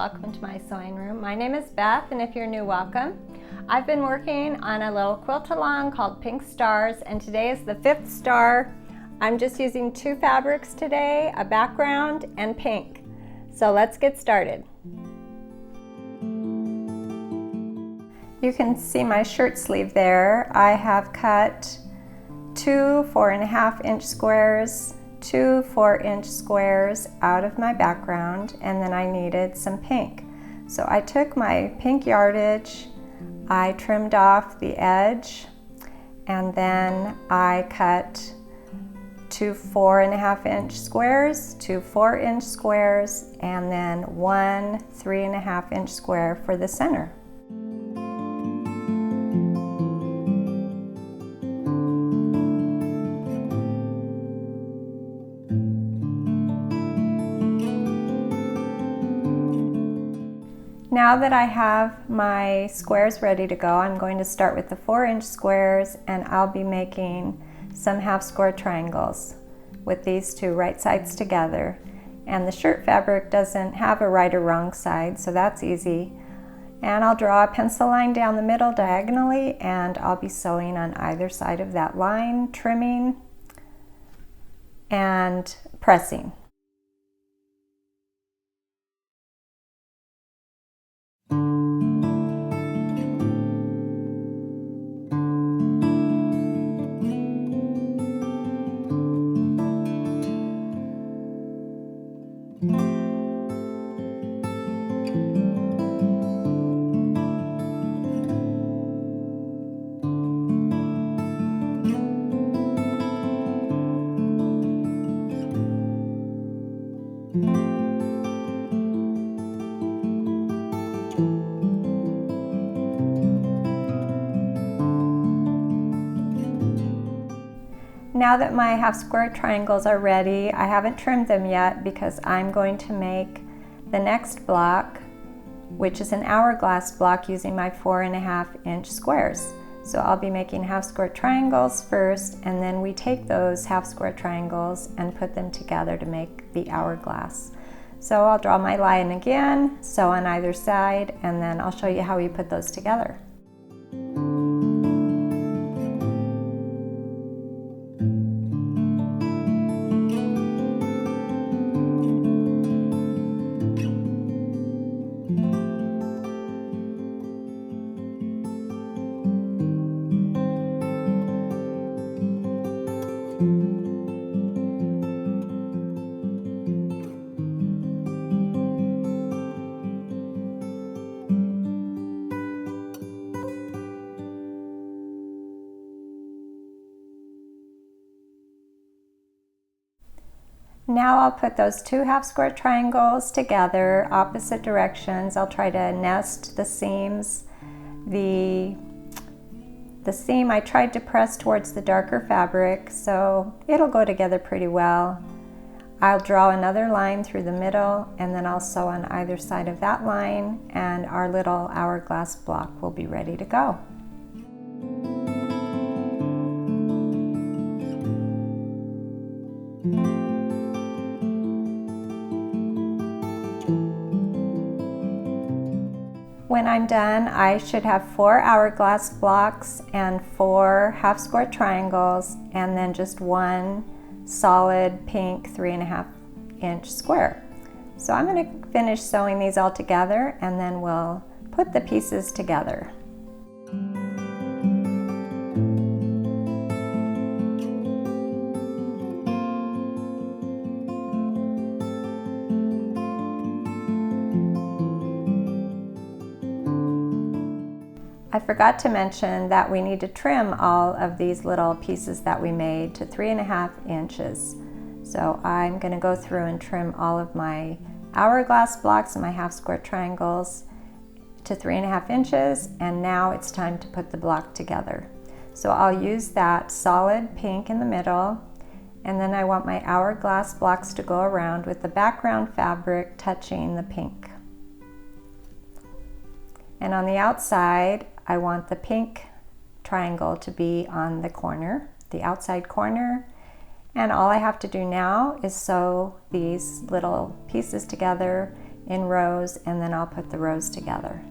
welcome to my sewing room. My name is Beth, and if you're new, welcome. I've been working on a little quilt along called Pink Stars, and today is the 5th star. I'm just using 2 fabrics today, a background and pink. So let's get started. You can see my shirt sleeve there. I have cut 2 4.5-inch squares, 2 4-inch squares out of my background, and then I needed some pink. So I took my pink yardage, I trimmed off the edge, and then I cut 2 4.5-inch squares, 2 4-inch squares, and then 1 3.5-inch square for the center. Now that I have my squares ready to go, I'm going to start with the 4-inch squares, and I'll be making some half square triangles with these 2 right sides together. And the shirt fabric doesn't have a right or wrong side, so that's easy. And I'll draw a pencil line down the middle diagonally, and I'll be sewing on either side of that line, trimming and pressing. Now that my half square triangles are ready, I haven't trimmed them yet because I'm going to make the next block, which is an hourglass block using my 4.5-inch squares. So I'll be making half square triangles first, and then we take those half square triangles and put them together to make the hourglass. So I'll draw my line again, sew on either side, and then I'll show you how we put those together. Now I'll put those 2 half square triangles together, opposite directions. I'll try to nest the seams. The seam I tried to press towards the darker fabric, so it'll go together pretty well. I'll draw another line through the middle, and then I'll sew on either side of that line, and our little hourglass block will be ready to go. When I'm done, I should have 4 hourglass blocks and 4 half square triangles, and then just 1 solid pink 3.5-inch square. So I'm going to finish sewing these all together, and then we'll put the pieces together. I forgot to mention that we need to trim all of these little pieces that we made to 3.5 inches. So I'm going to go through and trim all of my hourglass blocks and my half square triangles to 3.5 inches, and now it's time to put the block together. So I'll use that solid pink in the middle, and then I want my hourglass blocks to go around with the background fabric touching the pink. And on the outside, I want the pink triangle to be on the corner, the outside corner. And all I have to do now is sew these little pieces together in rows, and then I'll put the rows together.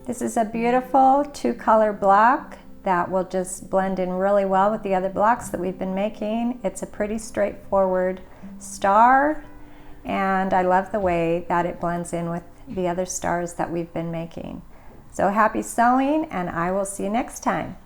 This is a beautiful 2-color block that will just blend in really well with the other blocks that we've been making. It's a pretty straightforward star, and I love the way that it blends in with the other stars that we've been making. So happy sewing, and I will see you next time.